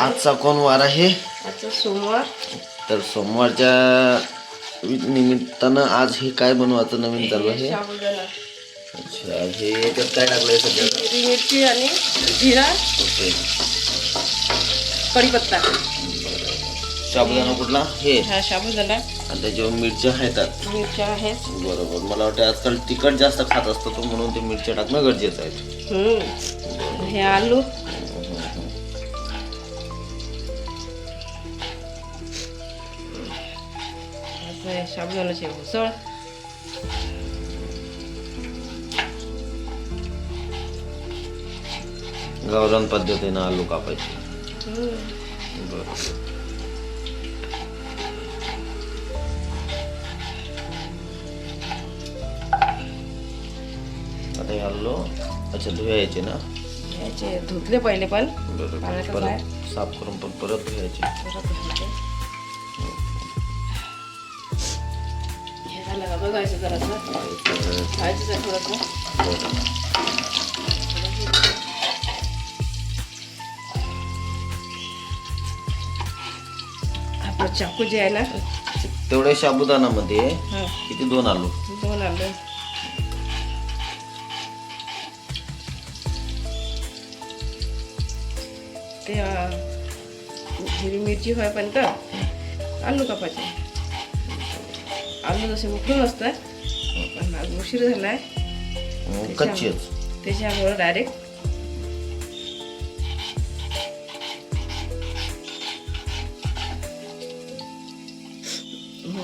आजचा कोण वार आहे? आजचा सोमवार. तर सोमवारच्या निमित्तानं आज हे काय बनवायचं नवीन चालू आहे? साबुदाणा. अच्छा, हे याच्यात काय टाकलंय सध्या? हिरवी मिरची आणि जिरा, ओके. कढीपत्ता. साबुदाणा कुठला? हे. हा साबुदाणा. आणि त्याच्यावर मिरच्या आहेत. मिरच्या आहेत. बरोबर. मला वाटतं आजकाल तिखट जास्त खात असतो तो, म्हणून ते मिरच्या टाकणं गरजेचं आहे. हे आलू. साबुदाण्याचे उसळ. गावरान पद्धतीनं आलू कापायचे. बरोबर. आता हे आलू अच्छा धुवायचे ना? याचे धुतले पहिले पण. बरोबर. परत साफ करून पण परत धुवायचे. हे झालं का बघायचं जरासं. खायचं थोडंसं. आपलं चाकू जे आहे ना, तेवढ्या साबुदाणामध्ये किती? 2 आलू. 2 आलू. ते हिरवी मिरची होईपर्यंत आलू कापायचे. आलू जसे उकडून असतात पण आज उशीर झालाय कच्चेच त्याच्यामुळे डायरेक्ट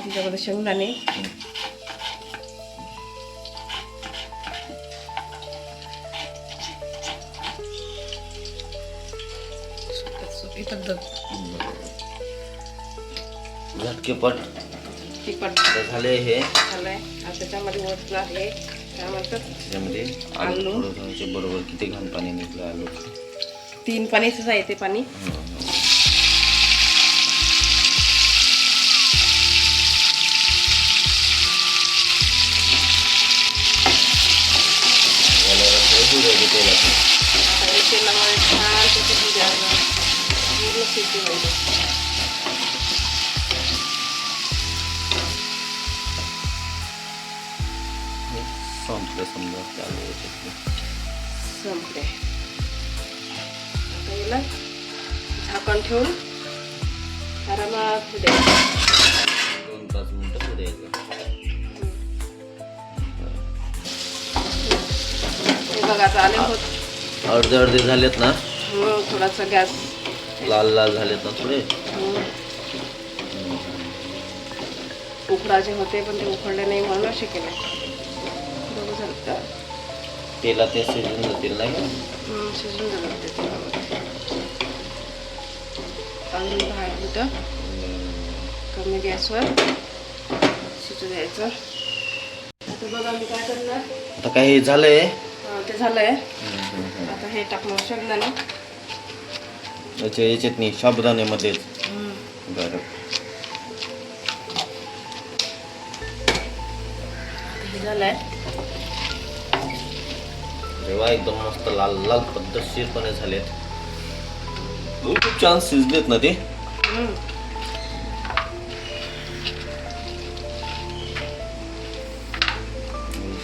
त्याच्यामध्ये शेंगदाणे, सोपी पद्धत. झटकेपट तिखट झाले. हे झालंय. आता त्याच्यामध्ये वरचं आहे काय म्हणतात त्याच्यामध्ये आलू. थोडं घालायचे. बरोबर. किती घाण पाणी निघलं आलू. 3 पाणीच आहे ते पाणी. तेलामध्ये छान त्याची द्यायला पूर्ण शेती पाहिजे. संपले समजा चालू संपले. आता याला झाकण ठेवून आरामात द्यायचं. 2-5 मिनिटं द्यायचं. हे बघा आता आले होत. अर्धे झालेत ना? थोडासा गॅस लाल झालेत ना थोडे. उकडाचे होते पण ते उकडले नाही म्हणून असे केले. बघू झालं तेलात ते शिजून जातील नाही का? शिजून जातात ते तेलामध्ये. अजून 10 मिनिटं कमी गॅसवर शिजू द्यायचं. आता बघा मी काय करणार. आता काय हे झालंय? ते झालंय. आता हे टाकणार शेंगदाणे. याच्यात नाही साबुदाण्यामध्येच. बरं. हे झालंय. जेव्हा एकदम मस्त लाल लाल पद्धतशीरपणे झालेत. खूप छान शिजलेत ना ते.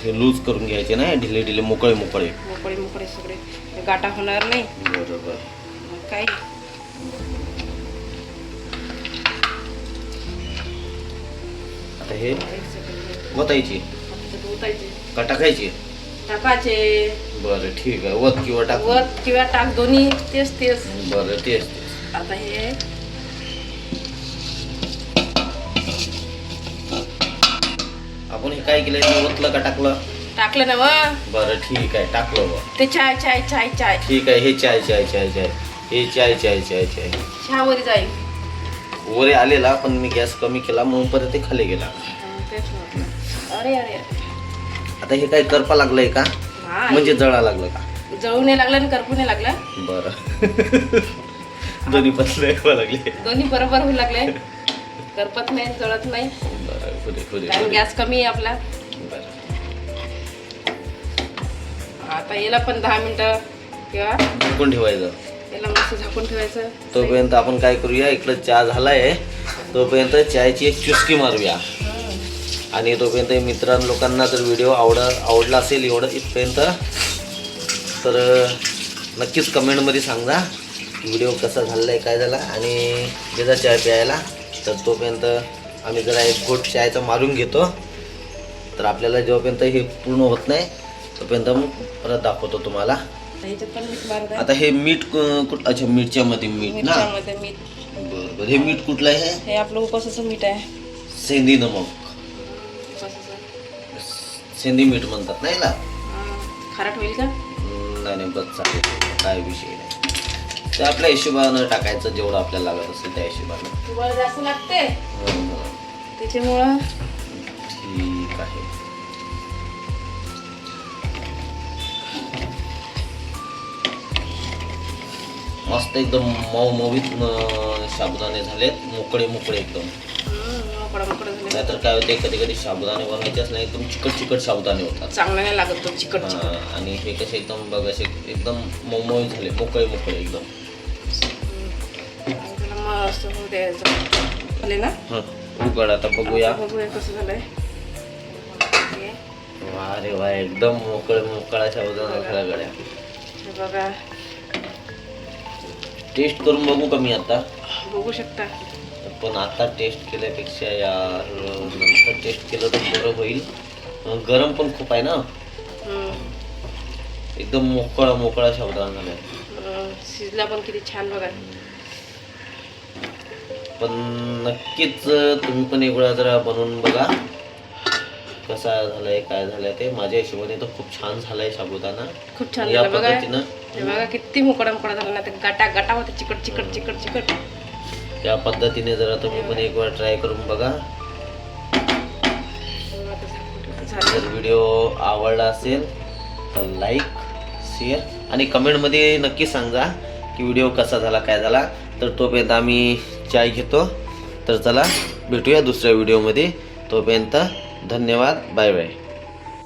हे लूज करून घ्यायचे ना, ढिले मोकळे सगळे गाठा होणार नाही. बरोबर. काय आता हे वतायची का टाकायची? टाकायचे. बरं ठीक आहे. वत किंवा टाक दोन्ही तेच. बरं तेच. आता हे आपण हे काय केलं? वतलं का टाकलं? टाकलं ना. बरं ठीक आहे. टाकलं. ते चाय ठीक आहे. हे चाय हे चाय चहावर जाईल. वरे आलेला पण मी गॅस कमी केला म्हणून परत ते खाली गेला. तेच म्हटलं. अरे आता हे काय करपा लागलंय का? म्हणजे जळा लागलं का? जळू नाही लागलं आणि करपू नाही लागलं. बरं. दोन्ही पतले लागले. दोन्ही बरोबर होऊ लागले. करपत नाही, जळत नाही. बरं. गॅस कमी आहे आपला. आता याला पण 10 मिनिटं किंवा झाकून ठेवायचं. याला मस्त झाकून ठेवायचं. तोपर्यंत आपण काय करूया, इकडं चहा झालाय तोपर्यंत चहाची एक चुस्की मारूया. आणि तोपर्यंत मित्रांनो लोकांना जर व्हिडिओ आवडला असेल एवढं इथपर्यंत तर नक्कीच कमेंटमध्ये सांगा व्हिडिओ कसा झालेला आहे, काय झाला. आणि ज्याचा चहा प्यायला तर तोपर्यंत आम्ही जरा एक घोट चहाचा मारून घेतो. तर आपल्याला जेव्हापर्यंत हे पूर्ण होत नाही तोपर्यंत मग परत दाखवतो तुम्हाला. ह्याच्यात पण मीठ मारत आहे. आता हे मीठ अच्छा मिरच्यामध्ये मीठ ना. मिरच्यामध्ये मीठ. बरं बरं. हे मीठ कुठलं आहे? हे आपलं उपवासाचं मीठ आहे. सेंदी नमक, उपवासाचं. सेंदी मीठ म्हणतात नाही ना. खारट होईल का? नाही नाही बस चालेल, काय विषय नाही. ते आपल्या हिशोबानं टाकायचं जेवढं आपल्याला लागत असेल त्या हिशोबानं. तुम्हाला जास्त लागते हं. त्याच्यामुळं ठीक आहे. मस्त एकदम मऊमऊत साबुदाणे झालेत, मोकळे मोकळे एकदम. मोकळा मोकळा झाले. नाहीतर काय होते कधी कधी साबुदाणे बनवायचेच नाही, एकदम चिकट चिकट साबुदाणे होतात. चांगला नाही लागत तो चिकट चिकट. हां, आणि हे कसे एकदम बघ असे एकदम मऊमऊ झाले, मोकळे मोकळे एकदम. त्याला मस्त होऊ द्यायचं झाले ना. उघड आता बघूया. बघूया कसं झालंय. वा रे वा, एकदम मोकळा साबुदाणा झाला गड्या. हे बघा टेस्ट करून बघू का मी आता? बघू शकता. पण आता टेस्ट केल्यापेक्षा यार नंतर टेस्ट केलं तर बरं होईल. गरम पण खूप आहे ना. एकदम मोकळा साबुदाणा झालाय. शिजला पण किती छान बघा. पण नक्कीच तुम्ही पण एक वेळा जरा बनवून बघा कसा झालाय, काय झालंय ते. माझ्या हिशोबाने तर खूप छान झालाय साबुदाणा. खूप छान या झालं बघा. पद्धतीनं हे बघा किती मोकळा मोकळा झाला ना. ते गाटा होते चिकट चिकट चिकट चिकट. त्या पद्धतीने जरा तुम्ही पण एक वेळा ट्राय करून बघा. जर व्हिडिओ आवडला असेल तर लाईक, शेअर आणि कमेंटमध्ये नक्की सांगा की व्हिडिओ कसा झाला, काय झाला. तर तोपर्यंत आम्ही चाय घेतो. तर चला भेटूया दुसऱ्या व्हिडिओमध्ये. तोपर्यंत धन्यवाद, बाय बाय.